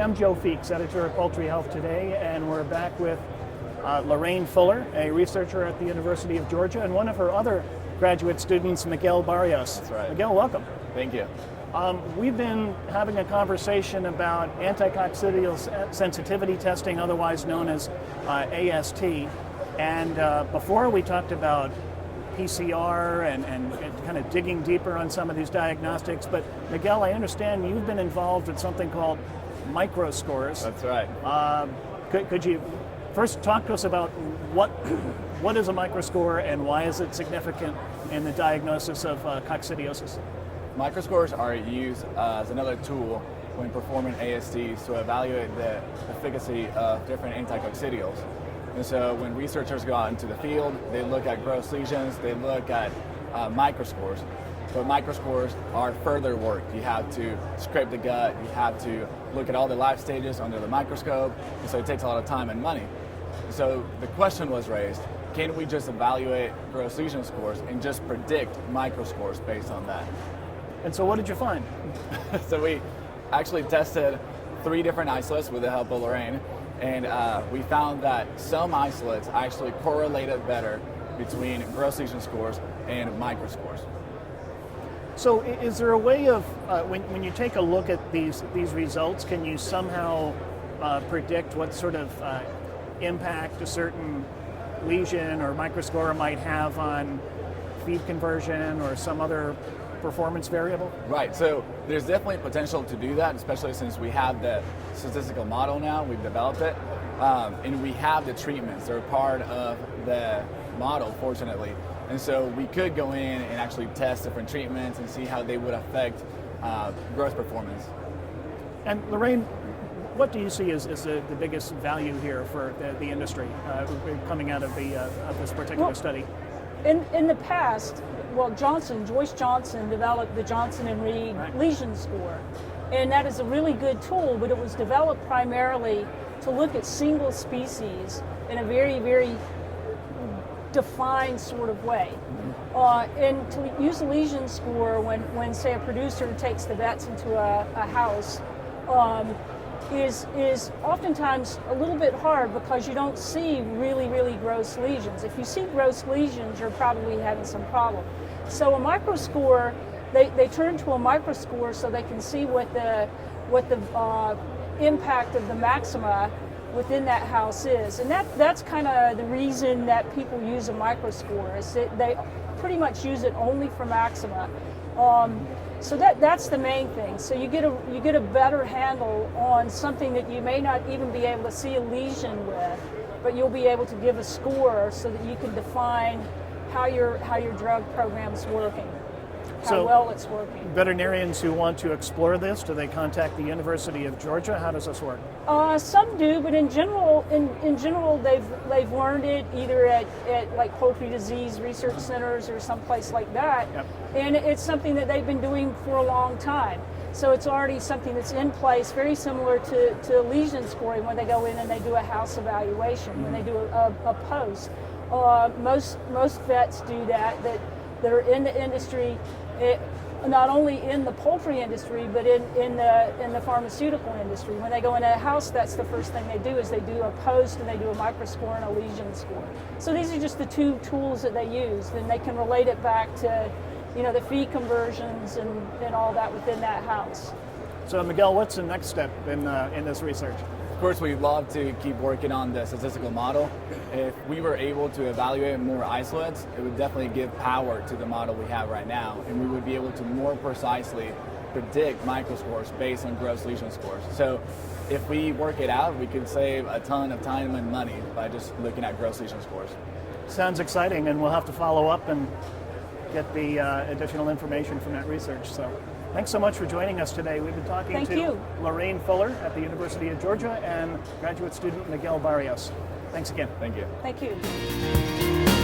I'm Joe Feeks, editor of Poultry Health Today, and we're back with Lorraine Fuller, a researcher at the University of Georgia, and one of her other graduate students, Miguel Barrios. That's right. Miguel, welcome. Thank you. We've been having a conversation about anticoccidial sensitivity testing, otherwise known as AST, and before we talked about PCR and kind of digging deeper on some of these diagnostics, but Miguel, I understand you've been involved with something called Microscores. That's right. Could you first talk to us about what is a microscore and why is it significant in the diagnosis of coccidiosis? Microscores are used as another tool when performing ASTs to evaluate the efficacy of different anticoccidials. And so when researchers go out into the field, they look at gross lesions, they look at microscores. But microscores are further work. You have to scrape the gut, you have to look at all the life stages under the microscope, and so it takes a lot of time and money. So the question was raised, can we just evaluate gross lesion scores and just predict microscores based on that? And so what did you find? So we actually tested 3 different isolates with the help of Lorraine, and we found that some isolates actually correlated better between gross lesion scores and microscores. So is there a way of, when you take a look at these results, can you somehow predict what sort of impact a certain lesion or microscore might have on feed conversion or some other performance variable? Right, so there's definitely potential to do that, especially since we have the statistical model now, we've developed it, and we have the treatments. They're part of the model, fortunately. And so we could go in and actually test different treatments and see how they would affect growth performance. And Lorraine, what do you see as the biggest value here for the industry coming out of this particular study? In the past, Joyce Johnson developed the Johnson and Reed lesion score, and that is a really good tool, but it was developed primarily to look at single species in a very, very defined sort of way. And to use a lesion score when say a producer takes the vets into a house is oftentimes a little bit hard because you don't see really, really gross lesions. If you see gross lesions, you're probably having some problem. So a microscore, they turn to a microscore so they can see what the impact of the maxima within that house is. And that's kind of the reason that people use a microscore, is that they pretty much use it only for maxima. So that's the main thing. So you get a better handle on something that you may not even be able to see a lesion with, but you'll be able to give a score so that you can define how your drug program's working, how well it's working. Veterinarians who want to explore this, do they contact the University of Georgia? How does this work? Some do, but in general, they've learned it either at like poultry disease research centers or someplace like that. Yep. And it's something that they've been doing for a long time. So it's already something that's in place, very similar to lesion scoring when they go in and they do a house evaluation, when they do a post. Most vets do that are in the industry, not only in the poultry industry, but in the pharmaceutical industry. When they go in a house, that's the first thing they do, is they do a post and they do a microscore and a lesion score. So these are just the 2 tools that they use, and they can relate it back to the feed conversions and all that within that house. So Miguel, what's the next step in this research? Of course, we'd love to keep working on the statistical model. If we were able to evaluate more isolates, it would definitely give power to the model we have right now, and we would be able to more precisely predict microscores based on gross lesion scores. So if we work it out, we could save a ton of time and money by just looking at gross lesion scores. Sounds exciting, and we'll have to follow up and get the additional information from that research. So thanks so much for joining us today. We've been talking to Lorraine Fuller at the University of Georgia and graduate student Miguel Barrios. Thanks again. Thank you. Thank you.